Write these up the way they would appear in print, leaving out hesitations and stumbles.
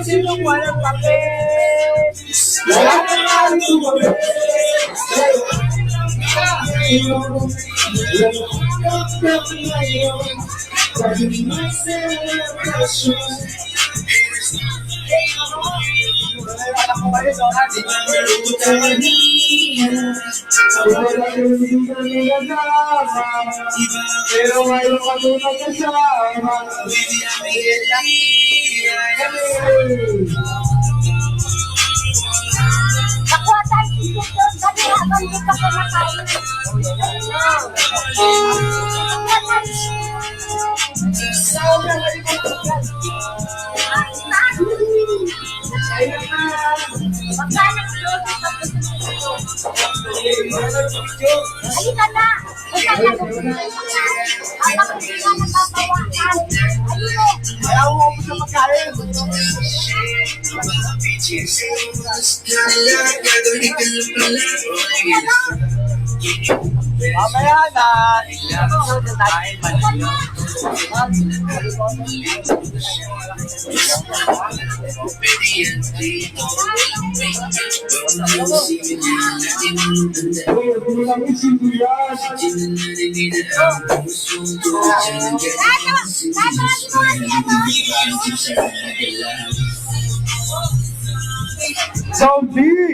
Sino walang papel? Wala naman tumabi. Pero ngayon kami magkasama. Nakuha tayo dito kasi habang di ka kumakain. Halika na! Ayaw mo po sa pagkain. Mamaya na. Zombie!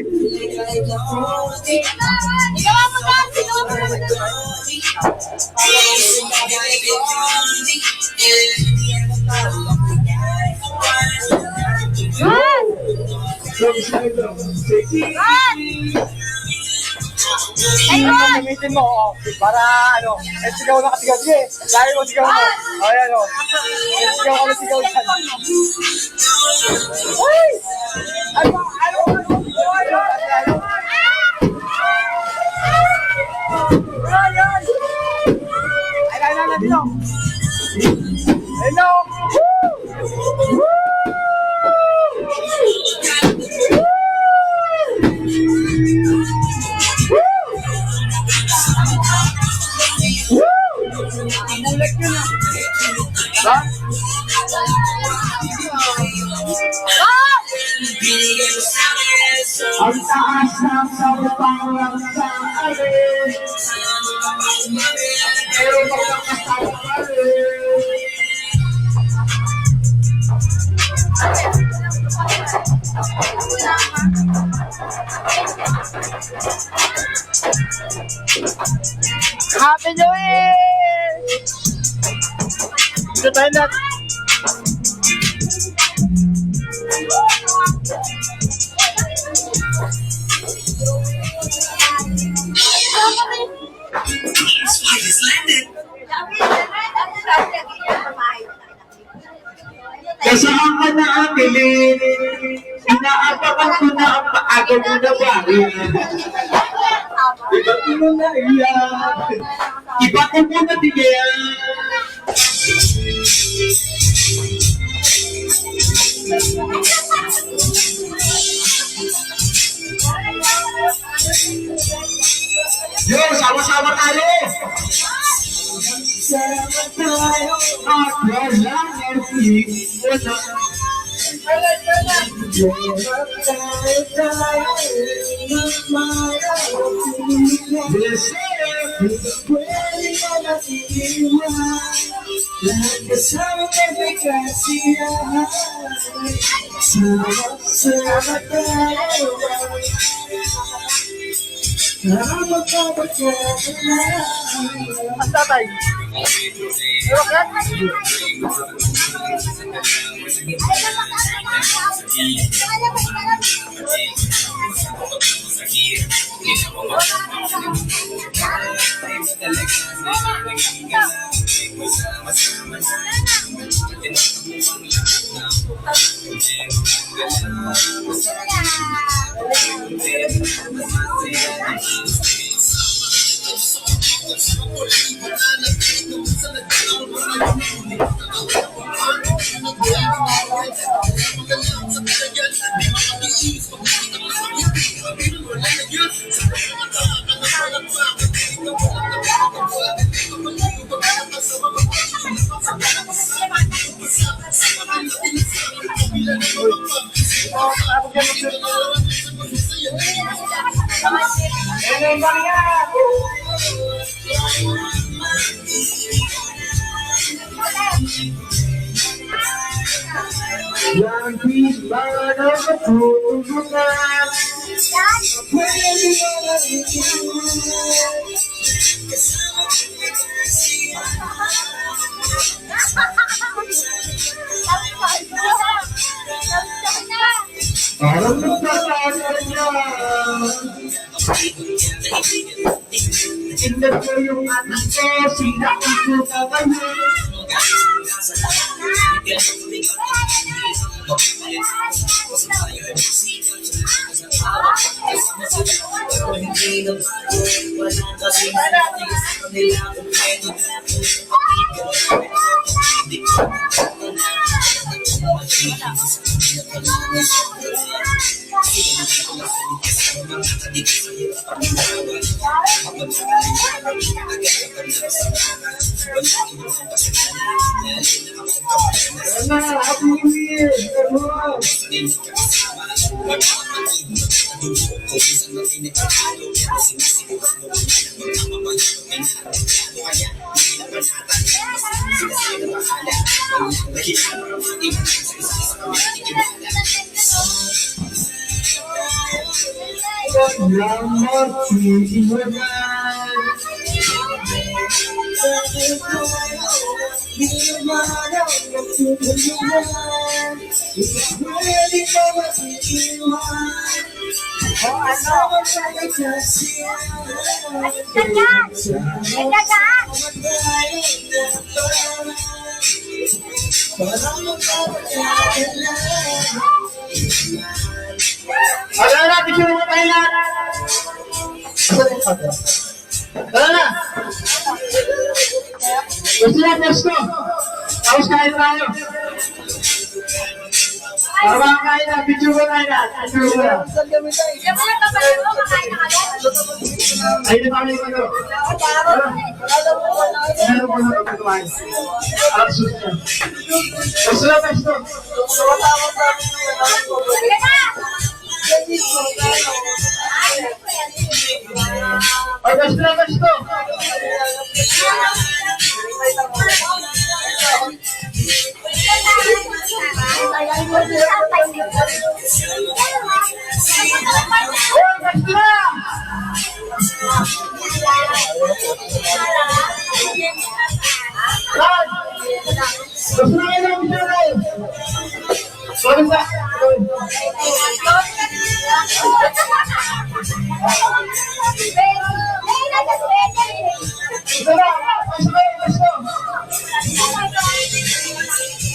Gamitin mo, oh, para ano, sigaw na kasigaw. Sige, lagi mo sigaw mo. O, yan o. Sigaw ka na sigaw dyan. Uy! Ano? Ay, dito. Hello! Ang taas ng sabang lang sa alin, pero magkakasama pa rin. Happy New Year! Ito tayo na. Kasama ka na akilin, inaapakan ko na ang paaga mo na barin. Iba ko mo na iyan, iba ko mo na bigyan. Yo, sama-sama tayo! Sama tayo at walang artig wala. Pwede ka na iiwan, lahat kasama ka may kasiyahan. Sama tayo, magkabot ka na. Ang tatay. Yang di mana hubungan Parang nagkakanya. Tingnan ko yung anak ko, sinabi ko na ngayon. Happy New Year, everyone! Selamat diiwanan. Wala na, picture mo tayo lahat. Wala na. Gusto na, pesto. Tapos kain tayo. Para baka kain na, picture mo tayo lahat. Picture mo na. Ayun na kami yung ano. Meron ko na kapitumahin. Alas susunod. Gusto na, pesto. Ay, gusto na, gusto! Oh, gusto na! Lord! Gusto na kayo ng video na yun! Sorry sa...